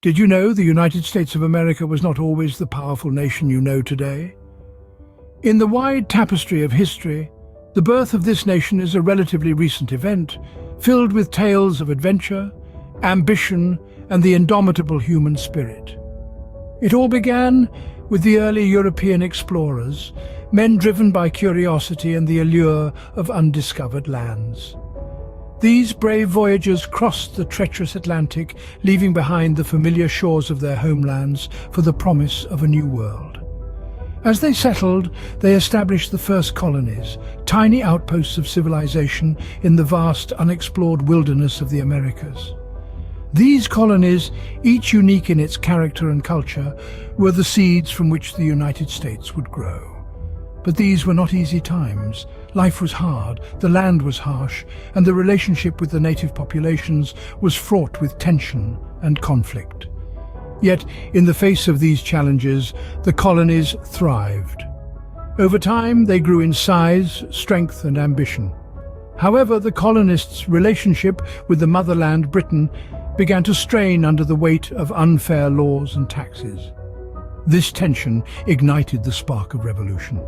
Did you know the United States of America was not always the powerful nation you know today? In the wide tapestry of history, the birth of this nation is a relatively recent event, filled with tales of adventure, ambition, and the indomitable human spirit. It all began with the early European explorers, men driven by curiosity and the allure of undiscovered lands. These brave voyagers crossed the treacherous Atlantic, leaving behind the familiar shores of their homelands for the promise of a new world. As they settled, they established the first colonies, tiny outposts of civilization in the vast, unexplored wilderness of the Americas. These colonies, each unique in its character and culture, were the seeds from which the United States would grow. But these were not easy times. Life was hard, the land was harsh, and the relationship with the native populations was fraught with tension and conflict. Yet, in the face of these challenges, the colonies thrived. Over time, they grew in size, strength, and ambition. However, the colonists' relationship with the motherland, Britain, began to strain under the weight of unfair laws and taxes. This tension ignited the spark of revolution.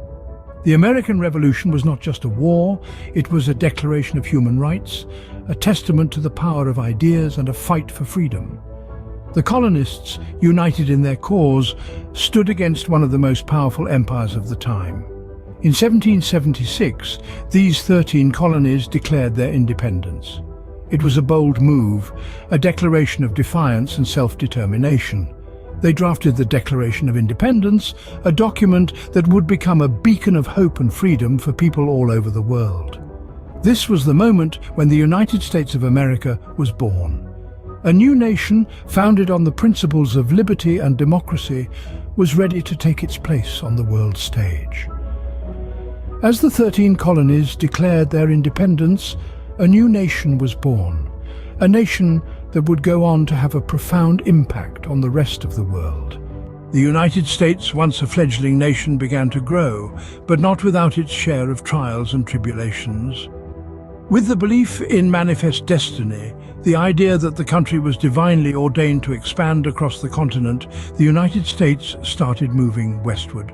The American Revolution was not just a war, it was a declaration of human rights, a testament to the power of ideas and a fight for freedom. The colonists, united in their cause, stood against one of the most powerful empires of the time. In 1776, these 13 colonies declared their independence. It was a bold move, a declaration of defiance and self-determination. They drafted the Declaration of Independence, a document that would become a beacon of hope and freedom for people all over the world. This was the moment when the United States of America was born. A new nation, founded on the principles of liberty and democracy, was ready to take its place on the world stage. As the 13 colonies declared their independence, a new nation was born, a nation that would go on to have a profound impact on the rest of the world. The United States, once a fledgling nation, began to grow, but not without its share of trials and tribulations. With the belief in manifest destiny, the idea that the country was divinely ordained to expand across the continent, the United States started moving westward.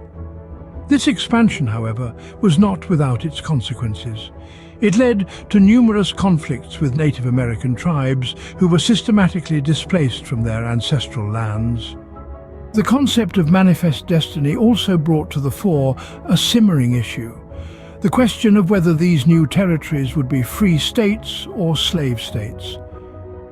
This expansion, however, was not without its consequences. It led to numerous conflicts with Native American tribes who were systematically displaced from their ancestral lands. The concept of manifest destiny also brought to the fore a simmering issue: the question of whether these new territories would be free states or slave states.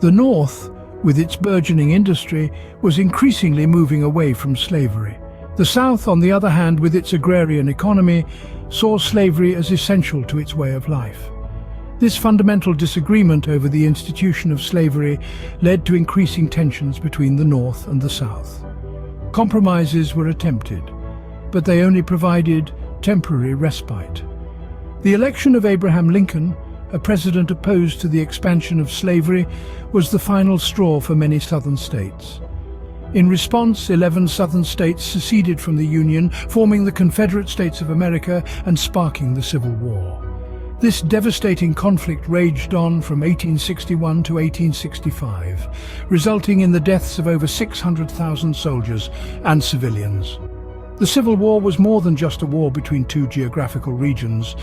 The North, with its burgeoning industry, was increasingly moving away from slavery. The South, on the other hand, with its agrarian economy, saw slavery as essential to its way of life. This fundamental disagreement over the institution of slavery led to increasing tensions between the North and the South. Compromises were attempted, but they only provided temporary respite. The election of Abraham Lincoln, a president opposed to the expansion of slavery, was the final straw for many Southern states. In response, 11 Southern states seceded from the Union, forming the Confederate States of America and sparking the Civil War. This devastating conflict raged on from 1861 to 1865, resulting in the deaths of over 600,000 soldiers and civilians. The Civil War was more than just a war between two geographical regions.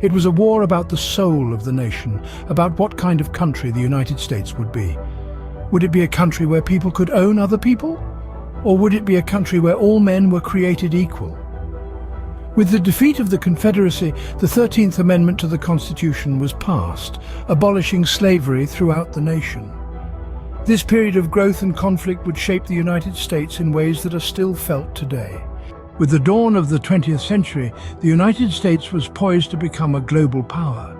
It was a war about the soul of the nation, about what kind of country the United States would be. Would it be a country where people could own other people? Or would it be a country where all men were created equal? With the defeat of the Confederacy, the 13th Amendment to the Constitution was passed, abolishing slavery throughout the nation. This period of growth and conflict would shape the United States in ways that are still felt today. With the dawn of the 20th century, the United States was poised to become a global power.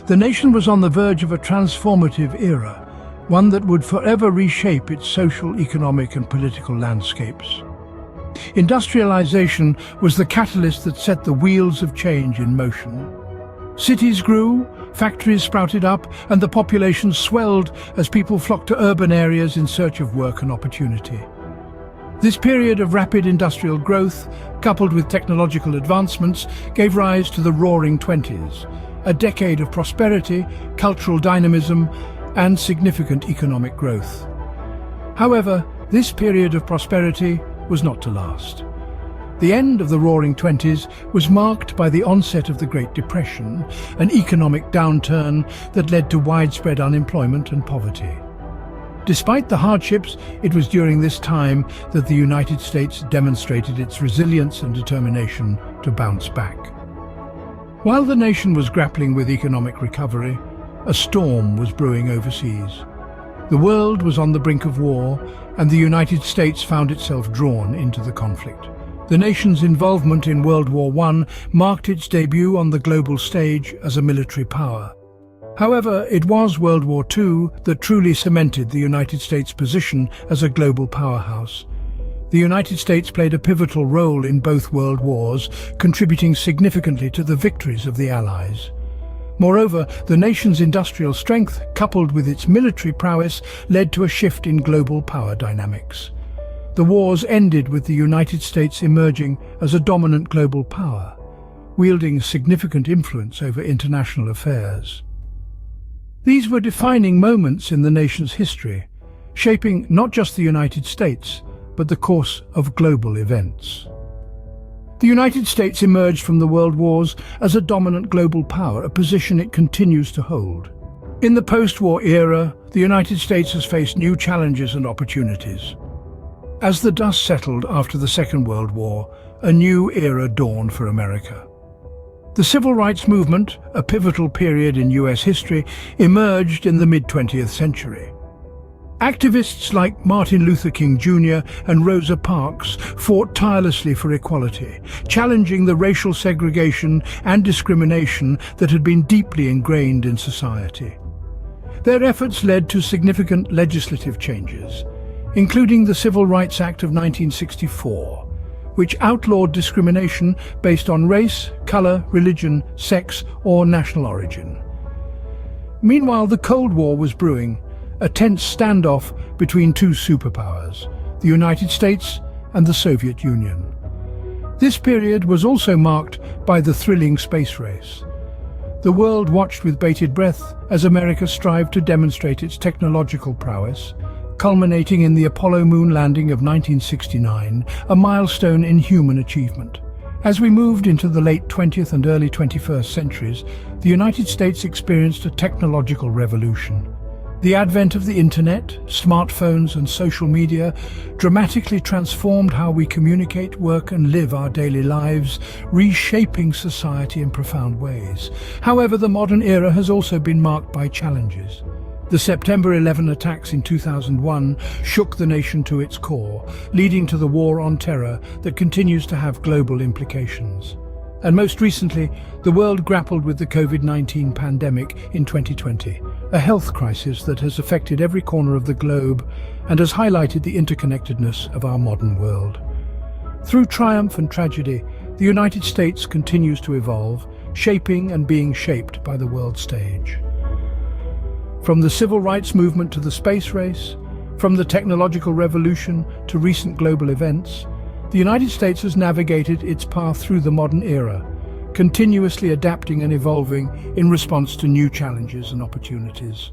The nation was on the verge of a transformative era, one that would forever reshape its social, economic, and political landscapes. Industrialization was the catalyst that set the wheels of change in motion. Cities grew, factories sprouted up, and the population swelled as people flocked to urban areas in search of work and opportunity. This period of rapid industrial growth, coupled with technological advancements, gave rise to the Roaring Twenties, a decade of prosperity, cultural dynamism, and significant economic growth. However, This period of prosperity was not to last. The end of the Roaring Twenties was marked by the onset of the Great Depression, an economic downturn that led to widespread unemployment and poverty. Despite the hardships, it was during this time that the United States demonstrated its resilience and determination to bounce back. While the nation was grappling with economic recovery, a storm was brewing overseas. The world was on the brink of war, and the United States found itself drawn into the conflict. The nation's involvement in World War I marked its debut on the global stage as a military power. However, it was World War II that truly cemented the United States' position as a global powerhouse. The United States played a pivotal role in both world wars, contributing significantly to the victories of the Allies. Moreover, the nation's industrial strength, coupled with its military prowess, led to a shift in global power dynamics. The wars ended with the United States emerging as a dominant global power, wielding significant influence over international affairs. These were defining moments in the nation's history, shaping not just the United States, but the course of global events. The United States emerged from the world wars as a dominant global power, a position it continues to hold. In the post-war era, the United States has faced new challenges and opportunities. As the dust settled after the Second World War, a new era dawned for America. The Civil Rights Movement, a pivotal period in US history, emerged in the mid-20th century. Activists like Martin Luther King Jr. and Rosa Parks fought tirelessly for equality, challenging the racial segregation and discrimination that had been deeply ingrained in society. Their efforts led to significant legislative changes, including the Civil Rights Act of 1964, which outlawed discrimination based on race, color, religion, sex, or national origin. Meanwhile, the Cold War was brewing, a tense standoff between two superpowers, the United States and the Soviet Union. This period was also marked by the thrilling space race. The world watched with bated breath as America strived to demonstrate its technological prowess, culminating in the Apollo moon landing of 1969, a milestone in human achievement. As we moved into the late 20th and early 21st centuries, the United States experienced a technological revolution. The advent of the internet, smartphones and social media dramatically transformed how we communicate, work and live our daily lives, reshaping society in profound ways. However, the modern era has also been marked by challenges. The September 11 attacks in 2001 shook the nation to its core, leading to the war on terror that continues to have global implications. And most recently, the world grappled with the COVID-19 pandemic in 2020, a health crisis that has affected every corner of the globe and has highlighted the interconnectedness of our modern world. Through triumph and tragedy, the United States continues to evolve, shaping and being shaped by the world stage. From the civil rights movement to the space race, from the technological revolution to recent global events, the United States has navigated its path through the modern era, continuously adapting and evolving in response to new challenges and opportunities.